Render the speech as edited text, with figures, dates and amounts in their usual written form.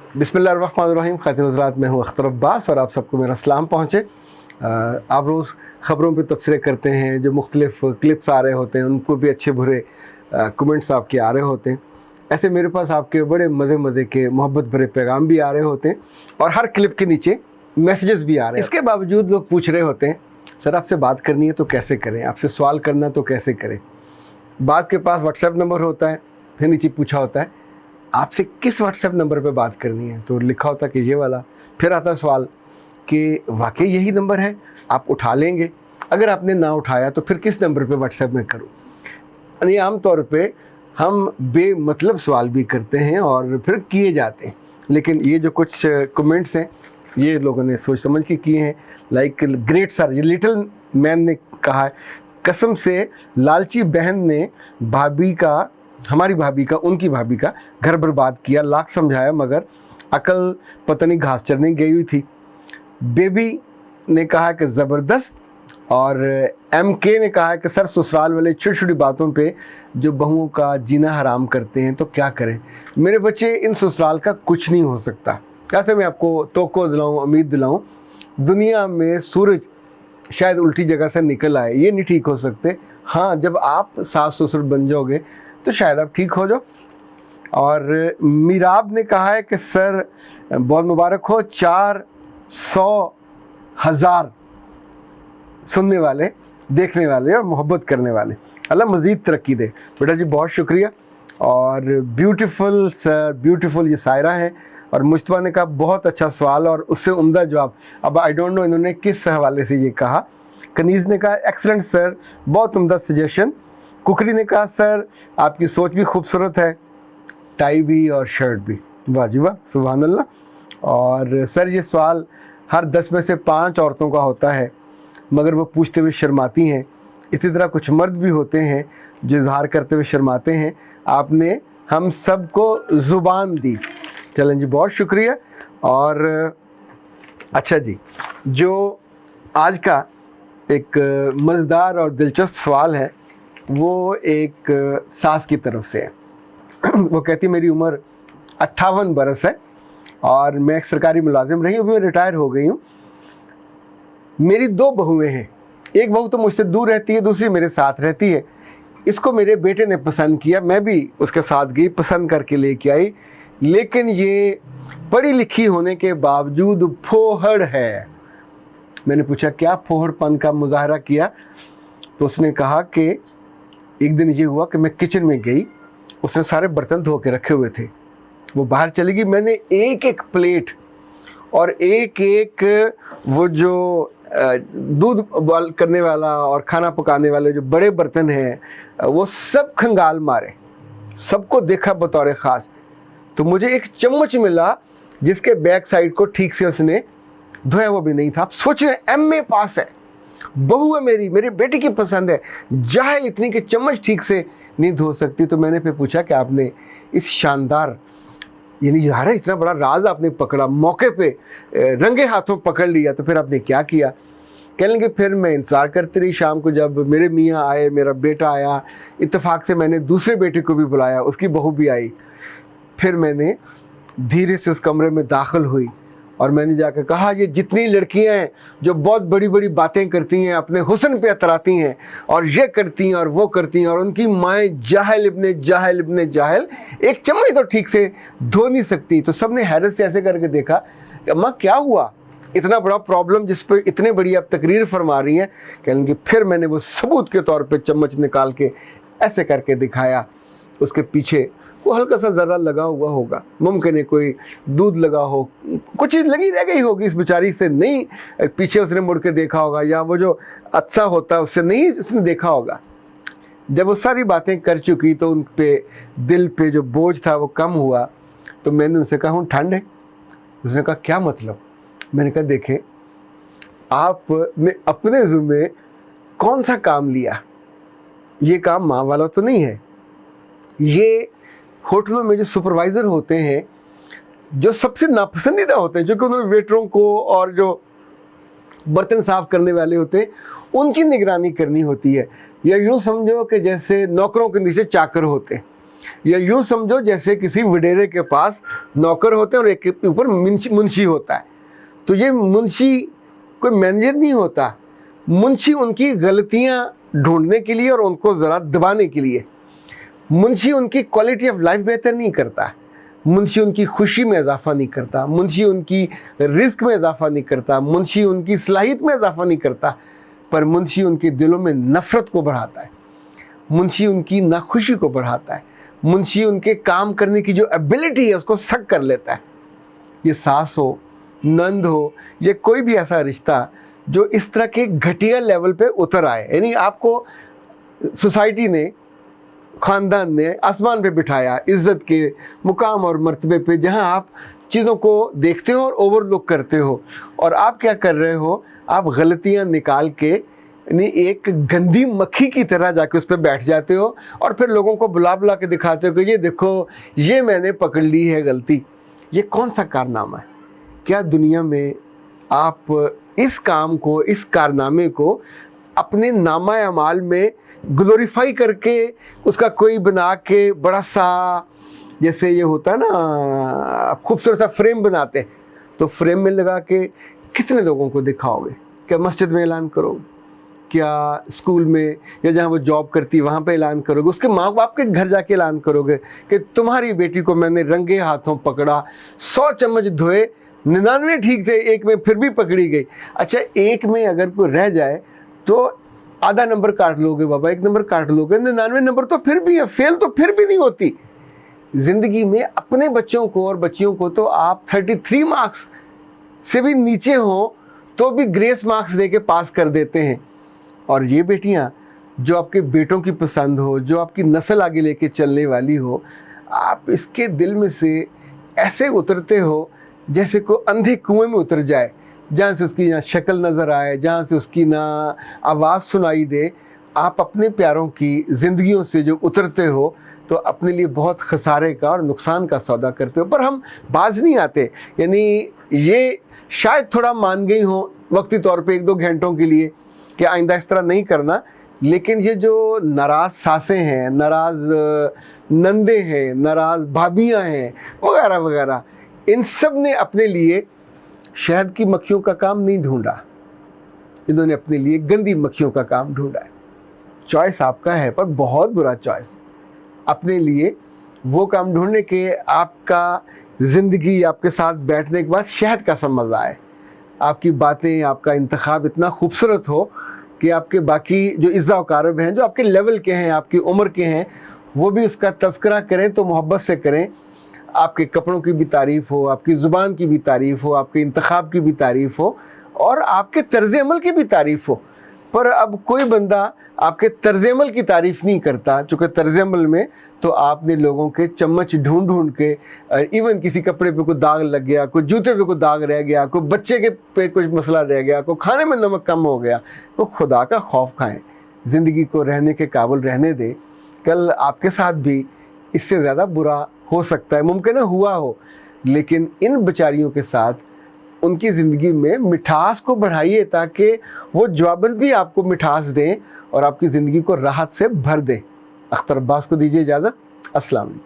बिस्मिल्लाहिर्रहमानिर्रहीम। खातिन हज़रात, मैं हूँ अख्तर अब्बास और आप सबको मेरा सलाम पहुँचे। आप रोज़ ख़बरों पे तबसरे करते हैं, जो मुख्तलिफ़ क्लिप्स आ रहे होते हैं उनको भी अच्छे बुरे कमेंट्स आपके आ रहे होते हैं। ऐसे मेरे पास आपके बड़े मज़े के मोहब्बत भरे पैगाम भी आ रहे होते हैं और हर क्लिप के नीचे मैसेजेस भी आ रहे हैं। इसके बावजूद लोग पूछ रहे होते हैं, सर आपसे बात करनी है तो कैसे करें, आपसे सवाल करना तो कैसे करें। बात के पास व्हाट्सएप नंबर होता है, फिर नीचे पूछा होता है आपसे किस व्हाट्सएप नंबर पे बात करनी है, तो लिखा होता है कि ये वाला। फिर आता है सवाल कि वाकई यही नंबर है, आप उठा लेंगे, अगर आपने ना उठाया तो फिर किस नंबर पे व्हाट्सएप में करूँ। यानी आम तौर पे हम बेमतलब सवाल भी करते हैं और फिर किए जाते हैं। लेकिन ये जो कुछ कमेंट्स हैं ये लोगों ने सोच समझ के किए हैं। लाइक ग्रेट सर, ये लिटिल मैन ने कहा है, कसम से लालची बहन ने भाभी का, हमारी भाभी का, उनकी भाभी का घर बर्बाद किया, लाख समझाया मगर अकल पता नहीं घास चरने गई हुई थी। बेबी ने कहा कि ज़बरदस्त। और MK ने कहा है कि सर ससुराल वाले छोटी छोटी बातों पे जो बहुओं का जीना हराम करते हैं तो क्या करें। मेरे बच्चे, इन ससुराल का कुछ नहीं हो सकता। कैसे मैं आपको तोको दिलाऊं, उम्मीद दिलाऊं। दुनिया में सूरज शायद उल्टी जगह से निकल आए, ये नहीं ठीक हो सकते। हाँ, जब आप सास ससुर बन जाओगे तो शायद आप ठीक हो जाओ। और मीराब ने कहा है कि सर बहुत मुबारक हो, 400,000 सुनने वाले, देखने वाले और मोहब्बत करने वाले, अल्लाह मज़ीद तरक्की दे। बेटा जी बहुत शुक्रिया। और ब्यूटीफुल सर, ब्यूटीफुल ये सायरा है। और मुश्तबा ने कहा बहुत अच्छा सवाल और उससे उम्दा जवाब। अब आई डोंट नो इन्होंने किस हवाले से ये कहा। कनीज़ ने कहा एक्सलेंट सर, बहुत उम्दा सजेशन। कुकरी ने कहा सर आपकी सोच भी खूबसूरत है, टाई भी और शर्ट भी, वाह जी वाह, सुभान अल्लाह। और सर ये सवाल हर 10 में से 5 औरतों का होता है मगर वो पूछते हुए शर्माती हैं। इसी तरह कुछ मर्द भी होते हैं जो इजहार करते हुए शर्माते हैं। आपने हम सबको ज़ुबान दी। चलें जी, बहुत शुक्रिया। और अच्छा जी, जो आज का एक मज़ेदार और दिलचस्प सवाल है वो एक सास की तरफ से है। वो कहती मेरी उम्र 58 बरस है और मैं एक सरकारी मुलाजिम रही हूँ, अभी मैं रिटायर हो गई हूँ। मेरी 2 बहुएं हैं, एक बहू तो मुझसे दूर रहती है, दूसरी मेरे साथ रहती है। इसको मेरे बेटे ने पसंद किया, मैं भी उसके साथ गई, पसंद करके लेके आई। लेकिन ये पढ़ी लिखी होने के बावजूद फोहड़ है। मैंने पूछा क्या फोहड़पन का मुजाहरा किया, तो उसने कहा कि एक दिन ये हुआ कि मैं किचन में गई, उसने सारे बर्तन धो के रखे हुए थे, वो बाहर चली गई। मैंने एक एक प्लेट और एक एक वो जो दूध बॉयल करने वाला और खाना पकाने वाले जो बड़े बर्तन हैं वो सब खंगाल मारे, सबको देखा बतौर ख़ास। तो मुझे एक चम्मच मिला जिसके बैक साइड को ठीक से उसने धोया वो भी नहीं था। आप सोचिए, MA पास है, बहू है मेरी, मेरे बेटे की पसंद है, जाहिल इतनी कि चम्मच ठीक से नहीं धो सकती। तो मैंने फिर पूछा कि आपने इस शानदार, यानी यार इतना बड़ा राज आपने पकड़ा, मौके पे रंगे हाथों पकड़ लिया, तो फिर आपने क्या किया। कह लेंगे फिर मैं इंतज़ार करती रही शाम को, जब मेरे मियाँ आए, मेरा बेटा आया, इत्तेफाक से मैंने दूसरे बेटे को भी बुलाया, उसकी बहू भी आई। फिर मैंने धीरे से उस कमरे में दाखिल हुई और मैंने जाकर कहा ये जितनी लड़कियां हैं जो बहुत बड़ी बड़ी बातें करती हैं, अपने हुस्न पे अतराती हैं और ये करती हैं और वो करती हैं और उनकी माएँ जाहिल इब्ने जाहिल इब्ने जाहिल, एक चम्मच तो ठीक से धो नहीं सकती। तो सब ने हैरत से ऐसे करके देखा कि अम्मा क्या हुआ, इतना बड़ा प्रॉब्लम जिस पर इतने बड़ी आप तकरीर फरमा रही हैं। कहेंगे फिर मैंने वो सबूत के तौर पर चम्मच निकाल के ऐसे करके दिखाया। उसके पीछे वो हल्का सा ज़रा लगा हुआ होगा, मुमकिन है कोई दूध लगा हो, कुछ चीज़ लगी रह गई होगी इस बेचारी से, नहीं पीछे उसने मुड़ के देखा होगा, या वो जो अच्छा होता है उससे नहीं उसने देखा होगा। जब वो सारी बातें कर चुकी तो उन पे दिल पे जो बोझ था वो कम हुआ। तो मैंने उनसे कहा हूँ ठंड है। उसने कहा क्या मतलब। मैंने कहा देखें, आपने अपने ज़िम्मे कौन सा काम लिया, ये काम माँ वाला तो नहीं है। ये होटलों में जो सुपरवाइज़र होते हैं, जो सबसे नापसंदीदा होते हैं, जो कि उन्होंने वेटरों को और जो बर्तन साफ़ करने वाले होते हैं उनकी निगरानी करनी होती है। या यूँ समझो कि जैसे नौकरों के नीचे चाकर होते हैं, या यूं समझो जैसे किसी वडेरे के पास नौकर होते हैं और एक के ऊपर मुंशी होता है। तो ये मुंशी कोई मैनेजर नहीं होता, मुंशी उनकी गलतियां ढूंढने के लिए और उनको ज़रा दबाने के लिए। मुंशी उनकी क्वालिटी ऑफ लाइफ बेहतर नहीं करता, मुंशी उनकी खुशी में इजाफा नहीं करता, मुंशी उनकी रिस्क में इजाफा नहीं करता, मुंशी उनकी सलाहियत में इजाफा नहीं करता, पर मुंशी उनके दिलों में नफ़रत को बढ़ाता है, मुंशी उनकी नाखुशी को बढ़ाता है, मुंशी उनके काम करने की जो एबिलिटी है उसको सक कर लेता है। ये सास हो, नंद हो, ये कोई भी ऐसा रिश्ता जो इस तरह के घटिया लेवल पे उतर आए, यानी आपको सोसाइटी ने, ख़ानदान ने आसमान पे बिठाया इज़्ज़त के मुकाम और मर्तबे पे, जहां आप चीज़ों को देखते हो और ओवरलुक करते हो, और आप क्या कर रहे हो, आप गलतियां निकाल के यानी एक गंदी मक्खी की तरह जाके उस पर बैठ जाते हो और फिर लोगों को बुला बुला के दिखाते हो कि ये देखो ये मैंने पकड़ ली है गलती। ये कौन सा कारनामा है? क्या दुनिया में आप इस काम को, इस कारनामे को अपने नामा अमाल में ग्लोरीफाई करके उसका कोई बना के बड़ा सा, जैसे ये होता है ना खूबसूरत सा फ्रेम बनाते हैं, तो फ्रेम में लगा के कितने लोगों को दिखाओगे? क्या मस्जिद में ऐलान करोगे? क्या स्कूल में या जहाँ वो जॉब करती है वहाँ पे ऐलान करोगे? उसके माँ बाप के घर जाके ऐलान करोगे कि तुम्हारी बेटी को मैंने रंगे हाथों पकड़ा, 100 चम्मच धोए, 99 ठीक थे, एक में फिर भी पकड़ी गई। अच्छा, एक में अगर कोई रह जाए तो आधा नंबर काट लोगे बाबा, 1 नंबर काट लोगे, 99 नंबर तो फिर भी है, फेल तो फिर भी नहीं होती। ज़िंदगी में अपने बच्चों को और बच्चियों को तो आप 33 मार्क्स से भी नीचे हो तो भी ग्रेस मार्क्स दे के पास कर देते हैं। और ये बेटियां जो आपके बेटों की पसंद हो, जो आपकी नस्ल आगे लेके चलने वाली हो, आप इसके दिल में से ऐसे उतरते हो जैसे कोई अंधे कुएं में उतर जाए, जहाँ से उसकी ना शक्ल नज़र आए, जहाँ से उसकी ना आवाज़ सुनाई दे। आप अपने प्यारों की ज़िंदगियों से जो उतरते हो तो अपने लिए बहुत खसारे का और नुकसान का सौदा करते हो, पर हम बाज नहीं आते। यानी ये शायद थोड़ा मान गई हो वक्ती तौर पे 1-2 घंटों के लिए कि आइंदा इस तरह नहीं करना, लेकिन ये जो नाराज़ सासें हैं, नाराज़ नंदे हैं, नाराज़ भाभियाँ हैं वगैरह वगैरह, इन सब ने अपने लिए शहद की मक्खियों का काम नहीं ढूंढा, इन्होंने अपने लिए गंदी मक्खियों का काम ढूंढा है। चॉइस आपका है, पर बहुत बुरा चॉइस। अपने लिए वो काम ढूंढने के आपका ज़िंदगी आपके साथ बैठने के बाद शहद का सा मज़ा आए, आपकी बातें, आपका इंतखाब इतना खूबसूरत हो कि आपके बाकी जो इज़्ज़ा वकारब हैं, जो आपके लेवल के हैं, आपकी उम्र के हैं, वो भी उसका तज़किरा करें तो मोहब्बत से करें। आपके कपड़ों की भी तारीफ़ हो, आपकी ज़ुबान की भी तारीफ़ हो, आपके इंतखाब की भी तारीफ़ हो और आपके तर्ज़ अमल की भी तारीफ़ हो। पर अब कोई बंदा आपके तर्ज़ अमल की तारीफ़ नहीं करता, चूँकि तर्ज़ अमल में तो आपने लोगों के चम्मच ढूंढ ढूंढ के, इवन किसी कपड़े पे कोई दाग लग गया, कोई जूते पे कोई दाग रह गया, कोई बच्चे के पे कुछ मसला रह गया, कोई खाने में नमक कम हो गया, तो खुदा का खौफ खाएं, ज़िंदगी को रहने के काबिल रहने दें। कल आपके साथ भी इससे ज़्यादा बुरा हो सकता है, मुमकिन है हुआ हो, लेकिन इन बेचारियों के साथ उनकी ज़िंदगी में मिठास को बढ़ाइए ताकि वो जवाबन भी आपको मिठास दें और आपकी ज़िंदगी को राहत से भर दें। अख्तर अब्बास को दीजिए इजाज़त। अस्सलाम वालेकुम।